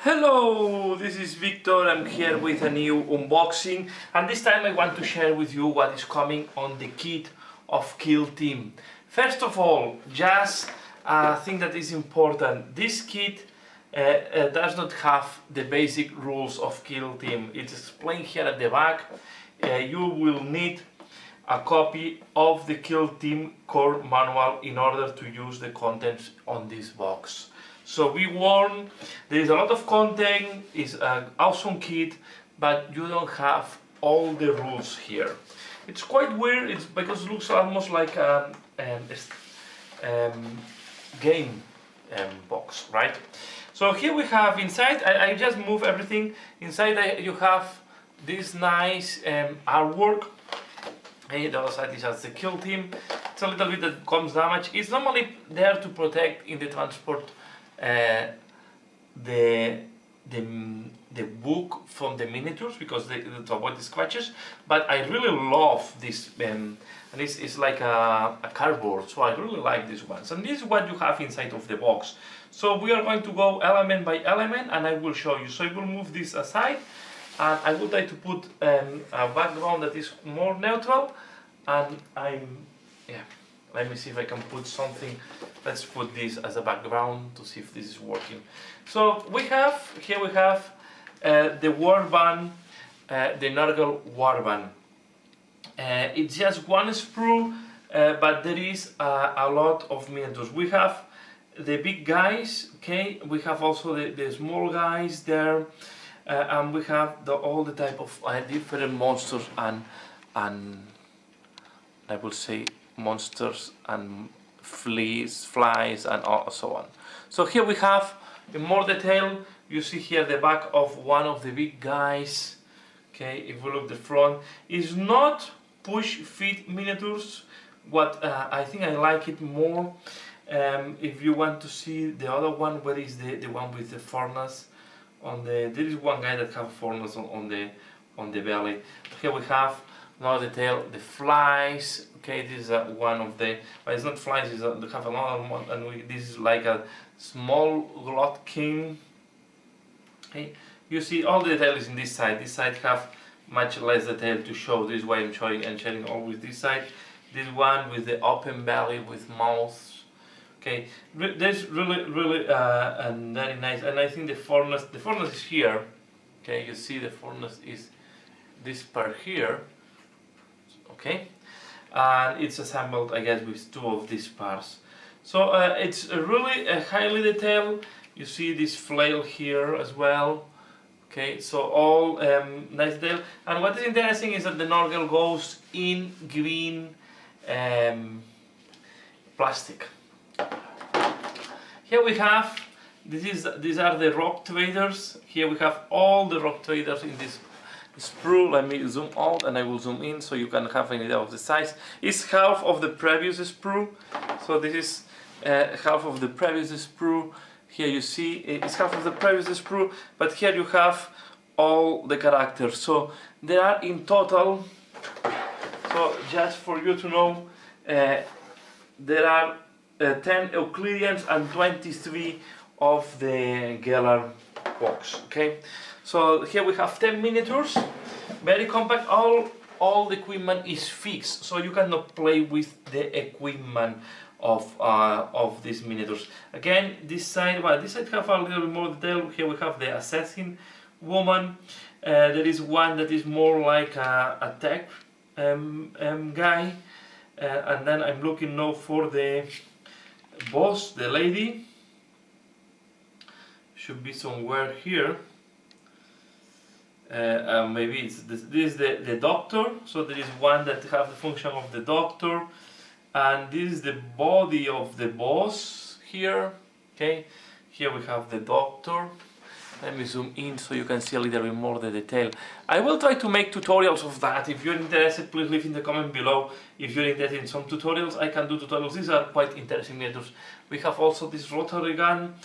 Hello, this is Victor. I'm here with a new unboxing, and this time I want to share with you what is coming on the kit of Kill Team. First of all, just a thing that is important. This kit does not have the basic rules of Kill Team. It's explained here at the back. You will need a copy of the Kill Team core manual in order to use the contents on this box. So be warned, there is a lot of content, it's an awesome kit, but you don't have all the rules here. It's quite weird, it's because it looks almost like a game box, right? So here we have inside, I just move everything. Inside you have this nice artwork. Hey, the other side is just the Kill Team. It's a little bit that comes damaged. It's normally there to protect in the transport the book from the miniatures, because to avoid the scratches. But I really love this, and it's like a cardboard, so I really like these ones. And this is what you have inside of the box. So we are going to go element by element, and I will show you. So I will move this aside, and I would like to put a background that is more neutral, and let me see if I can put something. Let's put this as a background to see if this is working. So we have the warband, the Nurgle warband. It's just one sprue, but there is a lot of miniatures. We have the big guys, okay. We have also the small guys there, and we have all the type of different monsters and I will say monsters and flies and so on. So here we have in more detail. You see here the back of one of the big guys. Okay, if we look the front, is not push fit miniatures. What I think I like it more. If you want to see the other one, where is the one with the furnace on the? There is one guy that have furnace on the belly. Here we have now detail the flies. Okay, this is one of the, but it's not flies, it's they have another one, and this is like a small Glotkin. Okay, you see all the details in this side. This side have much less detail to show. This is why I'm showing and sharing always this side. This one with the open belly with mouths. Okay, this really and very nice. And I think the furnace is here. Okay, you see the furnace is this part here. Okay, and it's assembled, I guess, with two of these parts. So it's really highly detailed. You see this flail here as well. Okay, so all nice detail. And what is interesting is that the Nurgle goes in green plastic. Here we have, these are the rock traders. Here we have all the rock traders in this sprue. Let me zoom out and I will zoom in so you can have an idea of the size. It's half of the previous sprue. So this is half of the previous sprue. Here you see it's half of the previous sprue, but here you have all the characters. So there are in total, so just for you to know, there are 10 Euclideans and 23 of the Gellar box. Okay, so here we have 10 miniatures, very compact. All the equipment is fixed, so you cannot play with the equipment of these miniatures. Again, this side have a little bit more detail. Here we have the assassin woman. There is one that is more like a tech guy, and then I'm looking now for the boss, the lady. Should be somewhere here. Maybe it's this is the doctor. So there is one that have the function of the doctor, and this is the body of the boss here. Okay, here we have the doctor. Let me zoom in so you can see a little bit more the detail. I will try to make tutorials of that. If you're interested, please leave in the comment below. If you're interested in some tutorials, I can do tutorials. These are quite interesting miniatures. We have also this rotary gun.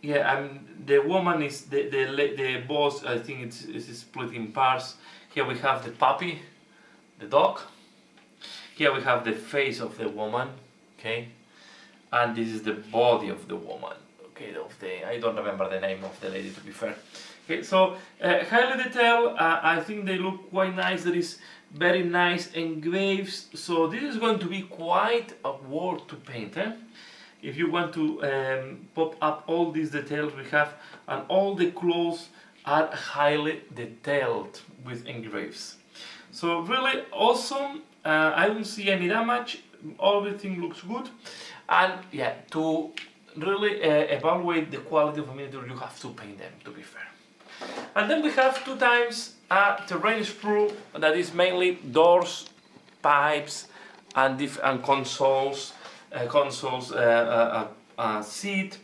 The woman is the boss. I think it's split in parts. Here we have the puppy, the dog. Here we have the face of the woman. Okay, and this is the body of the woman. okay, I don't remember the name of the lady, to be fair. Okay, so highly detailed. I think they look quite nice. There is very nice engraves. So this is going to be quite a work to paint. If you want to pop up all these details we have, and all the clothes are highly detailed with engraves. So really awesome. I don't see any damage. Everything looks good. And yeah, to really evaluate the quality of a miniature, you have to paint them, to be fair. And then we have 2 times a terrain sprue that is mainly doors, pipes, and consoles, seat.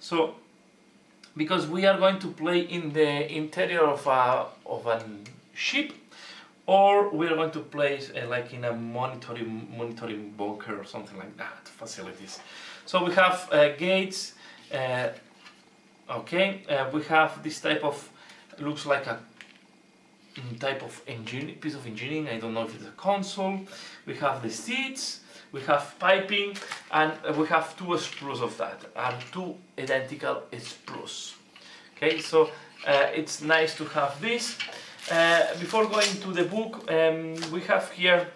So because we are going to play in the interior of a ship, or we are going to place like in a monitoring bunker or something like that, facilities. So we have gates. Okay, we have this type of, looks like a type of piece of engineering. I don't know if it's a console. We have the seats, we have piping, and we have 2 sprues of that, and 2 identical sprues. Okay, so it's nice to have this. Before going to the book, we have here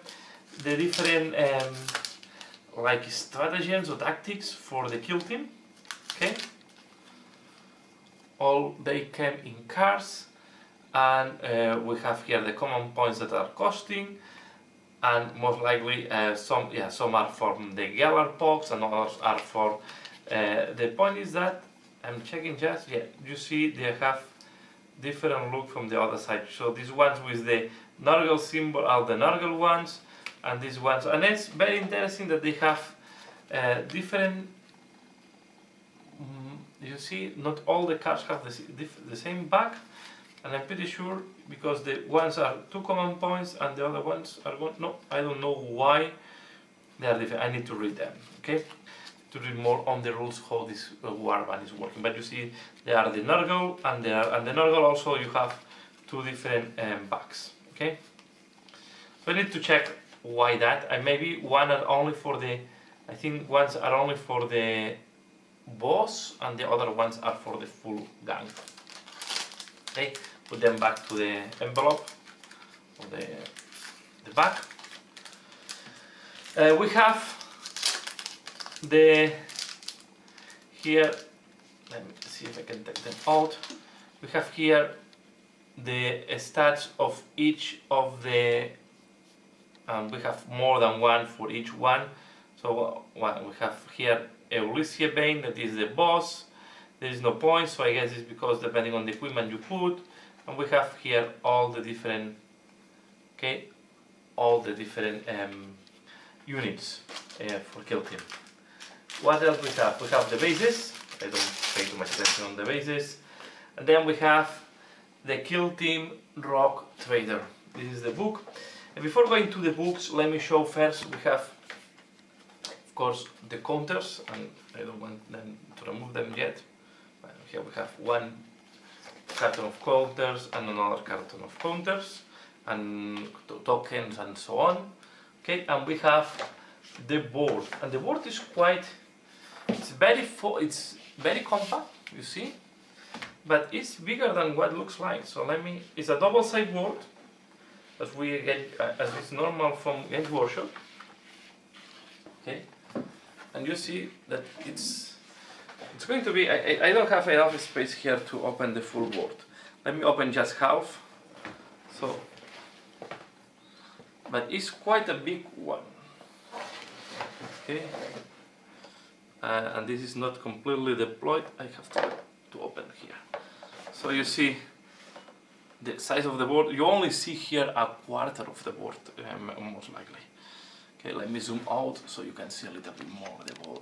the different like stratagems or tactics for the kill team. Okay, all they came in cards, and we have here the common points that are costing, and most likely some are from the Galar box and others are for the point is that I'm checking just, yeah, you see they have different look from the other side. So these ones with the Nurgle symbol are the Nurgle ones, and these ones, and it's very interesting that they have different. You see, not all the cards have the same back, and I'm pretty sure because the ones are 2 common points and the other ones are one. No, I don't know why they are different. I need to read them. Okay, to read more on the rules how this warband is working. But you see, they are the Nurgle, and the Nurgle also you have 2 different backs. Okay, so I need to check why that. And maybe one are only for the. I think ones are only for the boss, and the other ones are for the full gang. Okay, put them back to the envelope or the back. We have the here. Let me see if I can take them out. We have here the stats of each of the. We have more than one for each one. So we have here Eulysia Bane, that is the boss. There is no points, so I guess it's because depending on the equipment you put. And we have here all the different, okay, all the different units for kill team. What else we have? We have the bases. I don't pay too much attention on the bases. And then we have the kill team rock trader. This is the book. And before going to the books, let me show first. We have, of course, the counters, and I don't want them to remove them yet. Here we have 1 carton of counters and another carton of counters and tokens and so on. Okay, and we have the board, and the board is quite. It's very compact. You see, but it's bigger than what it looks like. So it's a double-sided board, as we get as is normal from Games Workshop. Okay, and you see that it's going to be. I don't have enough space here to open the full board. Let me open just half. So, but it's quite a big one. Okay, and this is not completely deployed. I have to open here. So you see the size of the board. You only see here a quarter of the board, most likely. Okay, let me zoom out so you can see a little bit more of the board.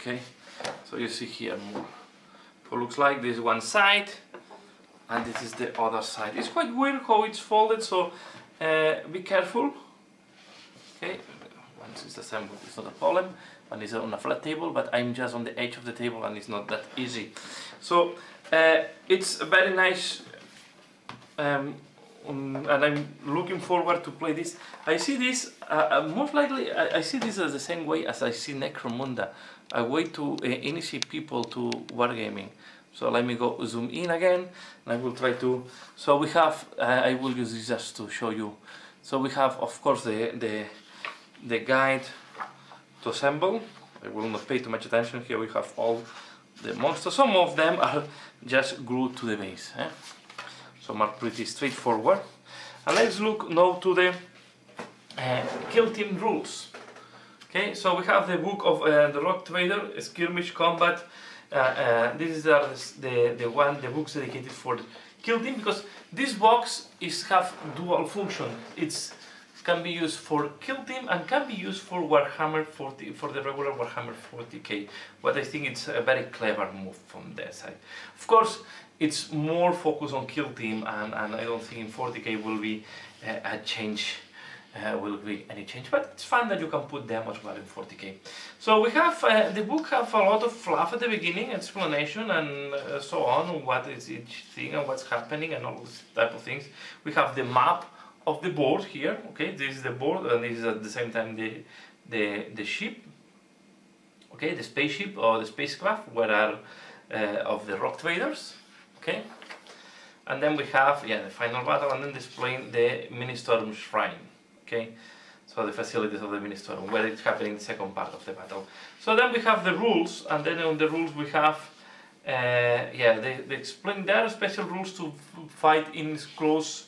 Okay, so you see here more. So it looks like this one side, and this is the other side. It's quite weird how it's folded, so be careful. Okay, once it's assembled, it's not a problem. When it's on a flat table, but I'm just on the edge of the table, and it's not that easy. So it's a very nice and I'm looking forward to play this. I see this, most likely, I see this as the same way as I see Necromunda, a way to initiate people to wargaming. So let me go zoom in again, and I will try to, so we have, I will use this just to show you. So we have, of course, the guide to assemble. I will not pay too much attention. Here we have all the monsters. Some of them are just glued to the base. Some are pretty straightforward. And let's look now to the kill team rules. Okay, so we have the book of the Rock Trader, Skirmish Combat. This is the books dedicated for the kill team, because this box have dual function. It can be used for kill team and can be used for Warhammer 40, for the regular Warhammer 40k. But I think it's a very clever move from their side. Of course, it's more focused on kill team, and I don't think in 40k will be a change. Will be any change, but it's fun that you can put them as well in 40k. So we have the book have a lot of fluff at the beginning, explanation and so on, what is each thing and what's happening and all those type of things. We have the map of the board here. Okay, this is the board, and this is at the same time the ship. Okay, the spaceship or the spacecraft, where are of the Rock Traders. Okay, and then we have the final battle, and then displaying the Ministorum Shrine. Okay, so the facilities of the Ministorum, where it's happening, the second part of the battle. So then we have the rules, and then on the rules we have, they explain there are special rules to fight in close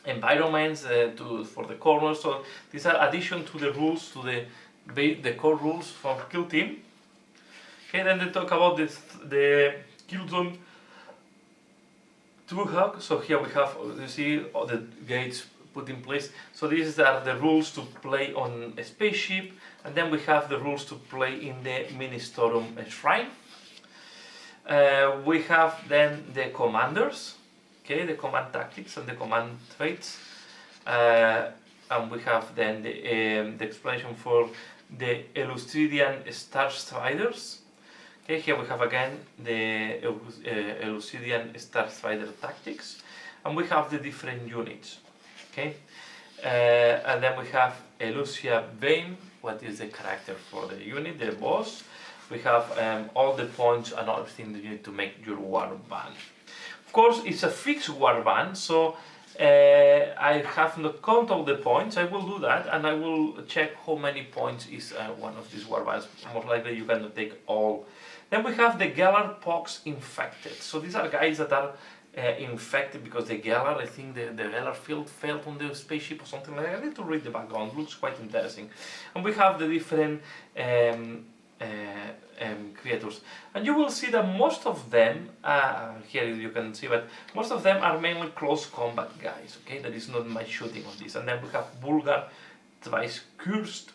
environments for the corners. So these are addition to the rules, to the core rules for kill team. Okay, then they talk about the kill zone Truhawk. So here we have, you see, all the gates put in place. So these are the rules to play on a spaceship, and then we have the rules to play in the Ministorum Shrine. We have then the commanders, okay, the command tactics and the command traits, and we have then the explanation for the Elucidian Starstriders. Okay, here we have again the Elucidian Starstrider tactics, and we have the different units. Okay, and then we have Elucia Bane, what is the character for the unit, the boss. We have all the points and other things that you need to make your war band. Of course, it's a fixed war band, so I have not counted all the points. I will do that, and I will check how many points is one of these war bands. Most likely you cannot take all. Then we have the Gellar Pox Infected. So these are guys that are infected because the Gellar, I think the Gellar failed on the spaceship or something like that. I need to read the background, it looks quite interesting. And we have the different creatures. And you will see that most of them, here you can see, but most of them are mainly close combat guys, okay? That is not much shooting on this. And then we have Bulgar Twice Cursed,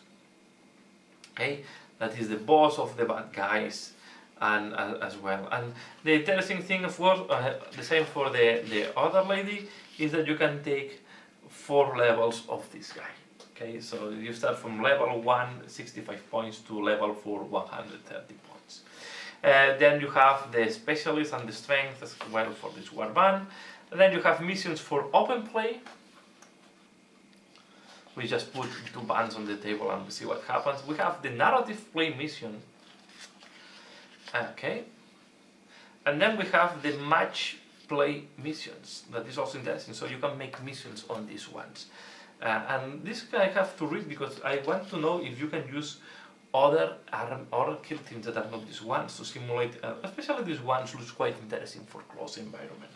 okay? That is the boss of the bad guys. And as well, and the interesting thing, of course, the same for the other lady, is that you can take 4 levels of this guy. Okay, so you start from level 1, 65 points, to level 4, 130 points. Then you have the specialist and the strength as well for this warband. And then you have missions for open play. We just put 2 bands on the table and we see what happens. We have the narrative play mission. Okay, and then we have the match play missions. That is also interesting, so you can make missions on these ones. And this I have to read because I want to know if you can use other kill teams that are not these ones to simulate, especially these ones looks quite interesting for close environment.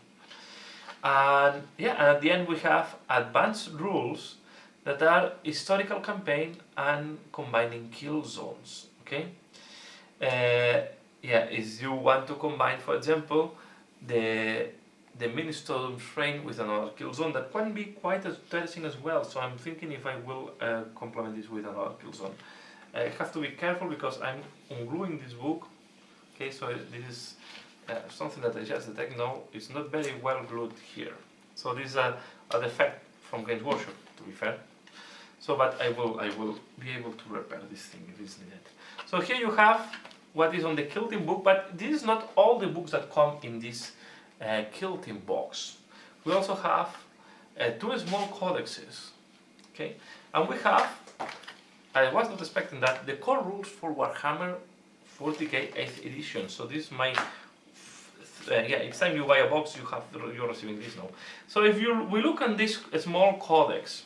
And yeah, and at the end we have advanced rules that are historical campaign and combining kill zones. Okay. Yeah, if you want to combine, for example, the Ministorum Shrine with another kill zone, that can be quite interesting as well. So I'm thinking if I will complement this with another kill zone. I have to be careful because I'm ungluing this book. Okay, so this is something that I just detect now. It's not very well glued here. So this is a defect from Games Workshop, to be fair. So, but I will be able to repair this thing if it's needed. So here you have what is on the Kill Team book, but this is not all the books that come in this Kill Team box. we also have two small codexes, okay, and we have, I was not expecting that, the core rules for Warhammer 40k 8th edition. So this is my yeah, each time you buy a box you're receiving this now. So if we look on this small codex,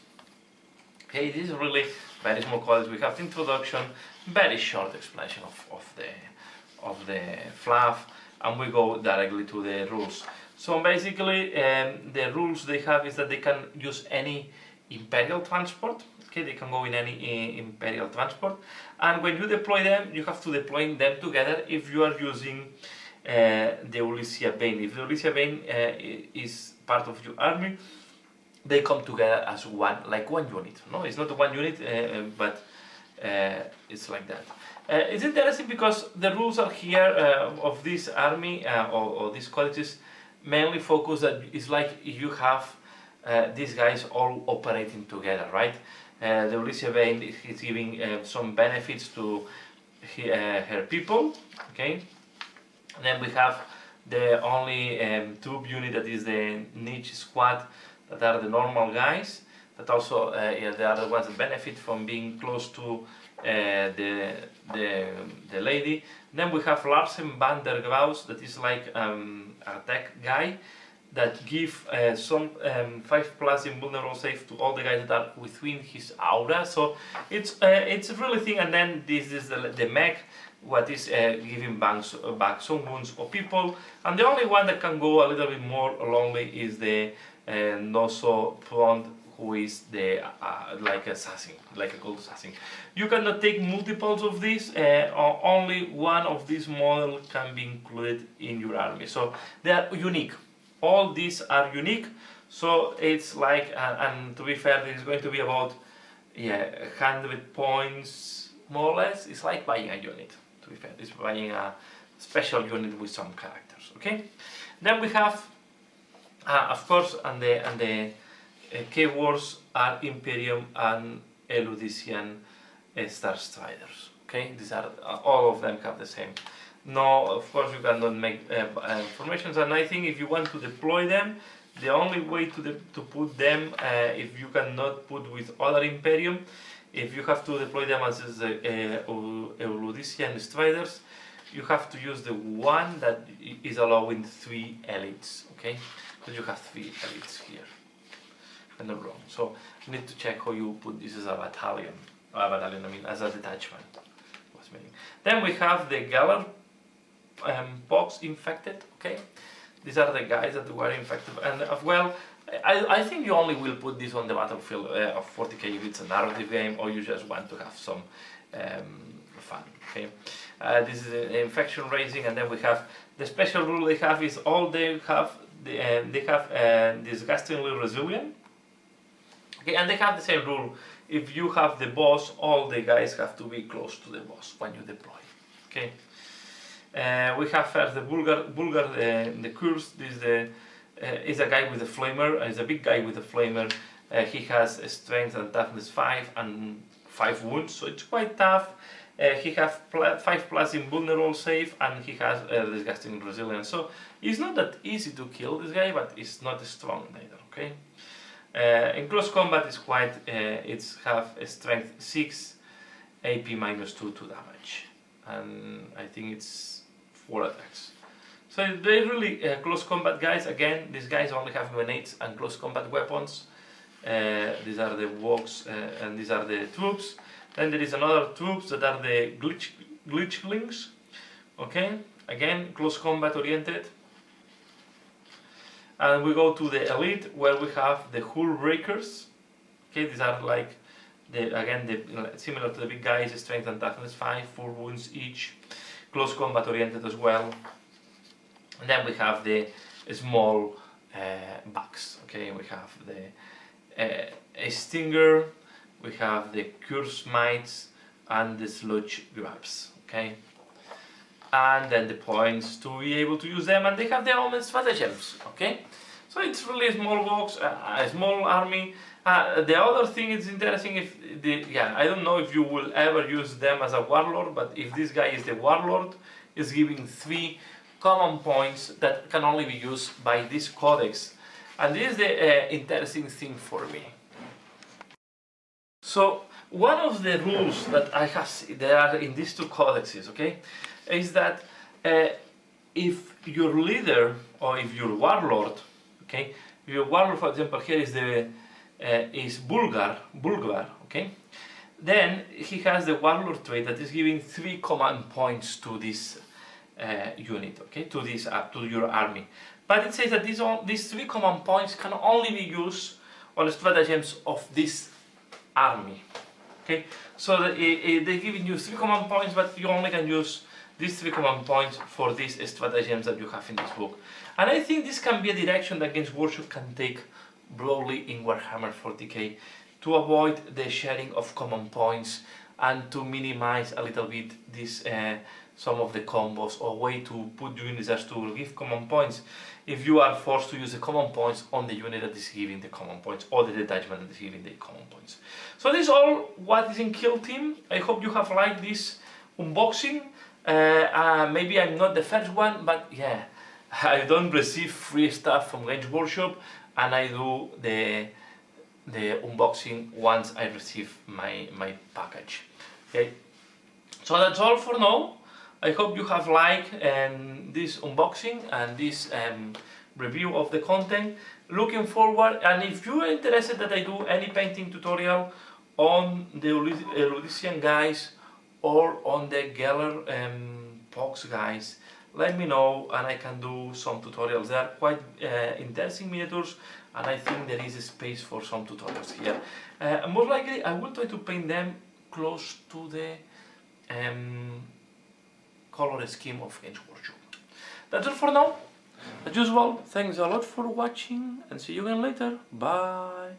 okay, this is really very small codex. We have the introduction, very short explanation of the fluff, and we go directly to the rules. So basically the rules they have is that they can use any Imperial transport. Okay, they can go in any Imperial transport, and when you deploy them, you have to deploy them together if you are using the Ulysia Bane. If the Ulysia Bane is part of your army, they come together as one, like one unit. No, it's not one unit, but it's like that. It's interesting because the rules are here of this army or these colleges mainly focus that it's like you have these guys all operating together, right? The Ulysia Bane is giving some benefits to her people, okay? And then we have the only troop unit that is the niche squad, that are the normal guys, that also yeah, they are the ones that benefit from being close to the lady. Then we have Larsen van der Graus, that is like a tech guy that give some 5+ invulnerable save to all the guys that are within his aura. So it's a really thing. And then this is the mech, what is giving back some wounds for people. And the only one that can go a little bit more lonely is the Nosso Front, who is the like assassin, like a gold assassin. You cannot take multiples of this, or only one of these models can be included in your army. So they are unique. All these are unique. So it's like, and to be fair, this is going to be about 100 points more or less. It's like buying a unit. To be fair, it's buying a special unit with some characters. Okay. Then we have, of course, and the keywords are Imperium and Eludician Star Striders. Okay, these are all of them have the same. No, of course you cannot make formations, and I think if you want to deploy them, the only way to put them, if you cannot put with other Imperium, if you have to deploy them as Eludician Striders, you have to use the one that is allowing 3 elites. Okay, because you have 3 elites here. I'm not wrong. So you need to check how you put this as a battalion. I mean as a detachment. Then we have the Galar Pox infected. Okay, these are the guys that were infected, and well, I think you only will put this on the battlefield of 40k if it's a narrative game, or you just want to have some fun. Okay, this is infection raising, and then we have the special rule they have is all they have disgustingly resilient. Okay, and they have the same rule. If you have the boss, all the guys have to be close to the boss when you deploy. Okay. We have first the Bulgar, the Curse. This is a guy with a flamer. He's a big guy with a flamer. He has a strength and toughness 5 and 5 wounds, so it's quite tough. He has 5+ invulnerable save, and he has disgusting resilience. So it's not that easy to kill this guy, but it's not strong neither. Okay. In close combat, it's quite. It's have a strength 6, AP -2 to damage, and I think it's 4 attacks. So they're really close combat guys. Again, these guys only have grenades and close combat weapons. These are the walks, and these are the troops. Then there is another troops that are the glitchlings. Okay, again close combat oriented. And we go to the elite, where we have the Hull Breakers. Okay, these are like similar to the big guys, strength and toughness 5, 4 wounds each, close combat oriented as well. And then we have the small bugs. Okay, we have the Stinger, we have the Curse Mites, and the Sludge Grabs. Okay. And then the points to be able to use them, and they have their own stratagems. Okay, so it's really a small box, a small army. The other thing is interesting, I don't know if you will ever use them as a warlord, but if this guy is the warlord, is giving 3 common points that can only be used by this codex. And this is the interesting thing for me. So one of the rules that I have seen there are in these two codexes, okay, is that if your leader or if your warlord, okay, your warlord, for example, here is the is Bulgar, okay, then he has the warlord trait that is giving 3 command points to this unit, okay, to this to your army. But it says that these 3 command points can only be used on stratagems of this army. Okay, so they're giving you 3 command points, but you only can use these 3 command points for these stratagems that you have in this book. And I think this can be a direction that Games Workshop can take broadly in Warhammer 40k to avoid the sharing of command points and to minimize a little bit this some of the combos, or way to put units as to give command points if you are forced to use the command points on the unit that is giving the command points, or the detachment that is giving the command points. So this is all what is in Kill Team. I hope you have liked this unboxing. Maybe I'm not the first one, but yeah, I don't receive free stuff from Games Workshop, and I do the unboxing once I receive my package. Okay, so that's all for now. I hope you have liked this unboxing and this review of the content. Looking forward, and if you are interested that I do any painting tutorial on the Ludician guys or on the Geller Pox guys, let me know and I can do some tutorials. They are quite interesting miniatures, and I think there is a space for some tutorials here. Most likely I will try to paint them close to the color scheme of Games Workshop. That's all for now. As usual, thanks a lot for watching, and see you again later. Bye.